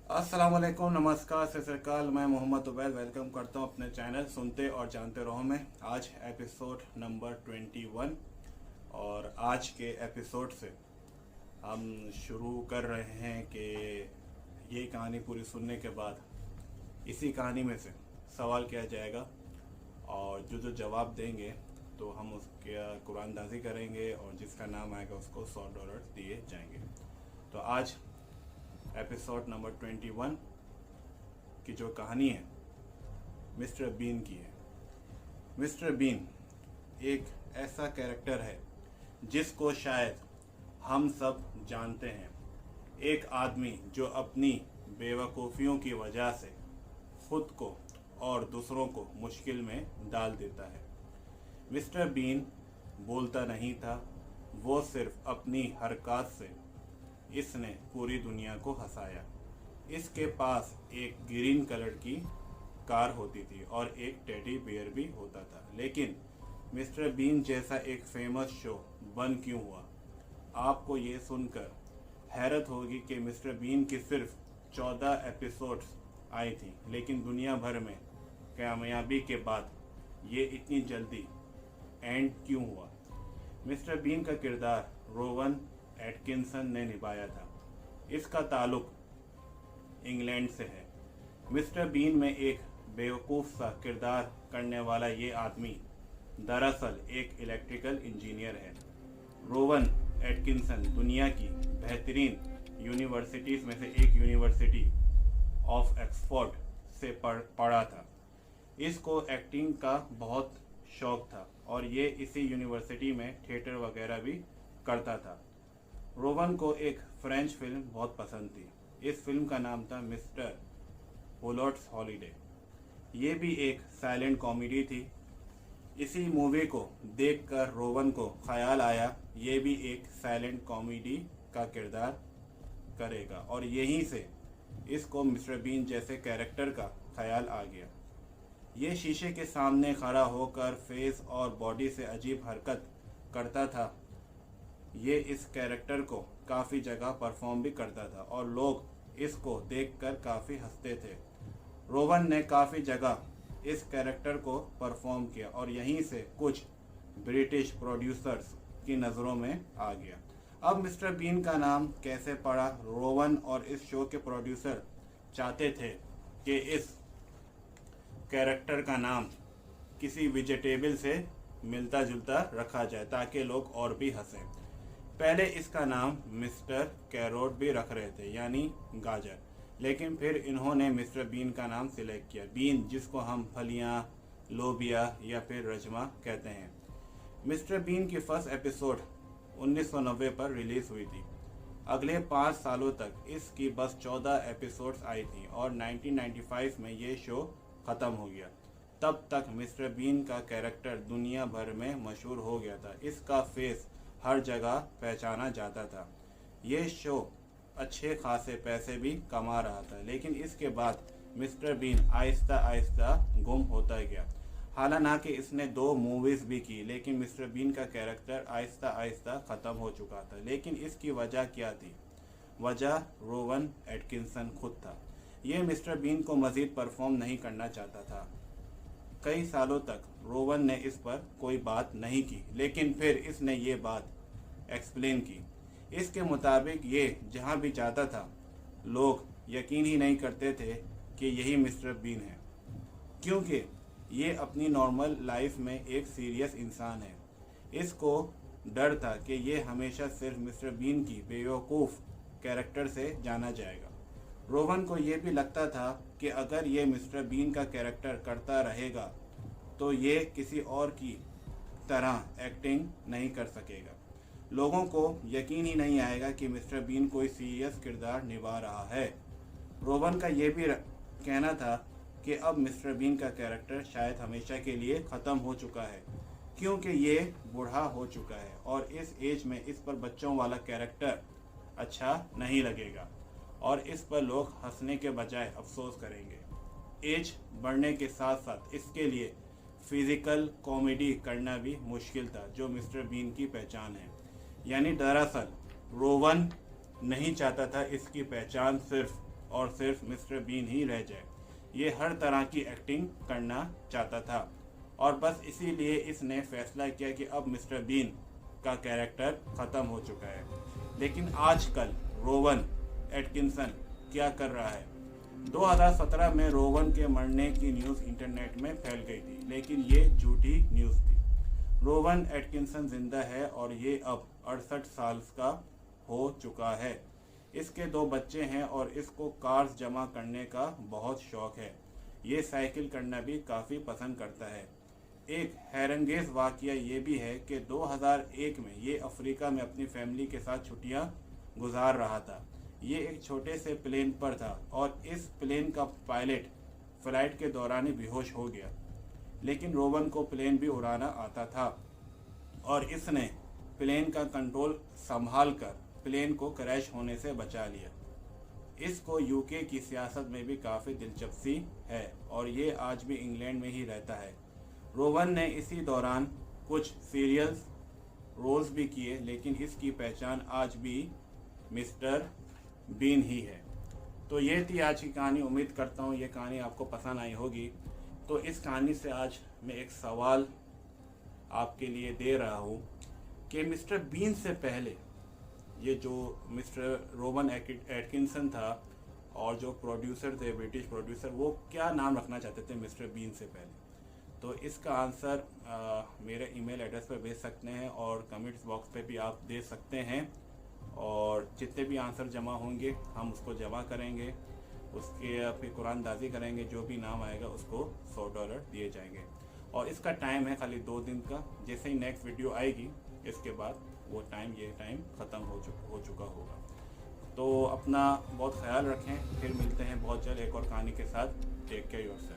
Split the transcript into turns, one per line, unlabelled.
अस्सलाम वालेकुम, नमस्कार, सत श्री अकाल। मैं मोहम्मद उबैद वेलकम करता हूं अपने चैनल सुनते और जानते रहो में। आज एपिसोड नंबर 21 और आज के एपिसोड से हम शुरू कर रहे हैं कि ये कहानी पूरी सुनने के बाद इसी कहानी में से सवाल किया जाएगा और जो जवाब देंगे तो हम उसके कुरानदाजी करेंगे और जिसका नाम आएगा उसको $100 दिए जाएंगे। तो आज एपिसोड नंबर 21 की जो कहानी है मिस्टर बीन की है। मिस्टर बीन एक ऐसा कैरेक्टर है जिसको शायद हम सब जानते हैं। एक आदमी जो अपनी बेवकूफ़ियों की वजह से खुद को और दूसरों को मुश्किल में डाल देता है। मिस्टर बीन बोलता नहीं था, वो सिर्फ अपनी हरकत से इसने पूरी दुनिया को हंसाया। इसके पास एक ग्रीन कलर की कार होती थी और एक टेडी बियर भी होता था। लेकिन मिस्टर बीन जैसा एक फेमस शो बंद क्यों हुआ? आपको ये सुनकर हैरत होगी कि मिस्टर बीन की सिर्फ 14 एपिसोड्स आई थी, लेकिन दुनिया भर में कामयाबी के बाद ये इतनी जल्दी एंड क्यों हुआ? मिस्टर बीन का किरदार रोवन एटकिंसन ने निभाया था। इसका ताल्लुक इंग्लैंड से है। मिस्टर बीन में एक बेवकूफ़ सा किरदार करने वाला ये आदमी दरअसल एक इलेक्ट्रिकल इंजीनियर है। रोवन एटकिंसन दुनिया की बेहतरीन यूनिवर्सिटीज़ में से एक यूनिवर्सिटी ऑफ ऑक्सफोर्ड से पढ़ा था। इसको एक्टिंग का बहुत शौक था और ये इसी यूनिवर्सिटी में थिएटर वगैरह भी करता था। रोवन को एक फ्रेंच फिल्म बहुत पसंद थी। इस फिल्म का नाम था मिस्टर पोलोट्स हॉलीडे। ये भी एक साइलेंट कॉमेडी थी। इसी मूवी को देखकर रोवन को ख्याल आया ये भी एक साइलेंट कॉमेडी का किरदार करेगा और यहीं से इसको मिस्टर बीन जैसे कैरेक्टर का ख्याल आ गया। ये शीशे के सामने खड़ा होकर फेस और बॉडी से अजीब हरकत करता था। ये इस कैरेक्टर को काफ़ी जगह परफॉर्म भी करता था और लोग इसको देखकर काफ़ी हंसते थे। रोवन ने काफ़ी जगह इस कैरेक्टर को परफॉर्म किया और यहीं से कुछ ब्रिटिश प्रोड्यूसर्स की नज़रों में आ गया। अब मिस्टर बीन का नाम कैसे पड़ा? रोवन और इस शो के प्रोड्यूसर चाहते थे कि इस कैरेक्टर का नाम किसी वेजिटेबल से मिलता जुलता रखा जाए ताकि लोग और भी हंसें। पहले इसका नाम मिस्टर कैरोट भी रख रहे थे, यानी गाजर, लेकिन फिर इन्होंने मिस्टर बीन का नाम सिलेक्ट किया। बीन जिसको हम फलियां, लोबिया या फिर रजमा कहते हैं। मिस्टर बीन की फर्स्ट एपिसोड 1990 पर रिलीज हुई थी। अगले 5 सालों तक इसकी बस 14 एपिसोड्स आई थी और 1995 में ये शो ख़त्म हो गया। तब तक मिस्टर बीन का कैरेक्टर दुनिया भर में मशहूर हो गया था। इसका फेस हर जगह पहचाना जाता था। ये शो अच्छे खासे पैसे भी कमा रहा था, लेकिन इसके बाद मिस्टर बीन आहिस्ता आहिस्ता गुम होता गया। हालांकि इसने 2 मूवीज़ भी की, लेकिन मिस्टर बीन का कैरेक्टर आहिस्ता आहिस्ता ख़त्म हो चुका था। लेकिन इसकी वजह क्या थी? वजह रोवन एटकिंसन खुद था। ये मिस्टर बीन को मज़ीद परफॉर्म नहीं करना चाहता था। कई सालों तक रोवन ने इस पर कोई बात नहीं की, लेकिन फिर इसने ये बात एक्सप्लेन की। इसके मुताबिक ये जहाँ भी जाता था लोग यकीन ही नहीं करते थे कि यही मिस्टर बीन है, क्योंकि ये अपनी नॉर्मल लाइफ में एक सीरियस इंसान है। इसको डर था कि ये हमेशा सिर्फ मिस्टर बीन की बेवकूफ़ कैरेक्टर से जाना जाएगा। रोवन को ये भी लगता था कि अगर ये मिस्टर बीन का कैरेक्टर करता रहेगा तो ये किसी और की तरह एक्टिंग नहीं कर सकेगा। लोगों को यकीन ही नहीं आएगा कि मिस्टर बीन कोई सीरियस किरदार निभा रहा है। रोवन का ये भी कहना था कि अब मिस्टर बीन का कैरेक्टर शायद हमेशा के लिए ख़त्म हो चुका है, क्योंकि ये बूढ़ा हो चुका है और इस एज में इस पर बच्चों वाला कैरेक्टर अच्छा नहीं लगेगा और इस पर लोग हंसने के बजाय अफसोस करेंगे। एज बढ़ने के साथ साथ इसके लिए फिज़िकल कॉमेडी करना भी मुश्किल था, जो मिस्टर बीन की पहचान है। यानी दरअसल रोवन नहीं चाहता था इसकी पहचान सिर्फ और सिर्फ मिस्टर बीन ही रह जाए। ये हर तरह की एक्टिंग करना चाहता था और बस इसीलिए इसने फैसला किया कि अब मिस्टर बीन का कैरेक्टर ख़त्म हो चुका है। लेकिन आजकल रोवन एटकिंसन क्या कर रहा है? 2017 में रोवन के मरने की न्यूज़ इंटरनेट में फैल गई थी, लेकिन ये झूठी न्यूज़ थी। रोवन एटकिंसन जिंदा है और ये अब 68 साल का हो चुका है। इसके 2 बच्चे हैं और इसको कार्स जमा करने का बहुत शौक है। ये साइकिल करना भी काफ़ी पसंद करता है। एक हैरंगेज वाकया ये भी है कि 2001 में ये अफ्रीका में अपनी फैमिली के साथ छुट्टियां गुजार रहा था। ये एक छोटे से प्लेन पर था और इस प्लेन का पायलट फ्लाइट के दौरान ही बेहोश हो गया। लेकिन रोवन को प्लेन भी उड़ाना आता था और इसने प्लेन का कंट्रोल संभाल कर प्लेन को क्रैश होने से बचा लिया। इसको यूके की सियासत में भी काफ़ी दिलचस्पी है और ये आज भी इंग्लैंड में ही रहता है। रोवन ने इसी दौरान कुछ सीरियल्स रोल्स भी किए, लेकिन इसकी पहचान आज भी मिस्टर बीन ही है। तो ये थी आज की कहानी। उम्मीद करता हूँ ये कहानी आपको पसंद आई होगी। तो इस कहानी से आज मैं एक सवाल आपके लिए दे रहा हूँ कि मिस्टर बीन से पहले ये जो मिस्टर रोवन एटकिंसन था और जो प्रोड्यूसर थे, ब्रिटिश प्रोड्यूसर, वो क्या नाम रखना चाहते थे मिस्टर बीन से पहले? तो इसका आंसर मेरे ईमेल एड्रेस पर भेज सकते हैं और कमेंट्स बॉक्स पे भी आप दे सकते हैं। और जितने भी आंसर जमा होंगे हम उसको जमा करेंगे, उसके फिर कुरानदाजी करेंगे। जो भी नाम आएगा उसको $100 दिए जाएंगे। और इसका टाइम है खाली 2 दिन का। जैसे ही नेक्स्ट वीडियो आएगी इसके बाद वो ये टाइम ख़त्म हो चुका होगा। तो अपना बहुत ख्याल रखें। फिर मिलते हैं बहुत जल्द एक और कहानी के साथ। Take care yourself.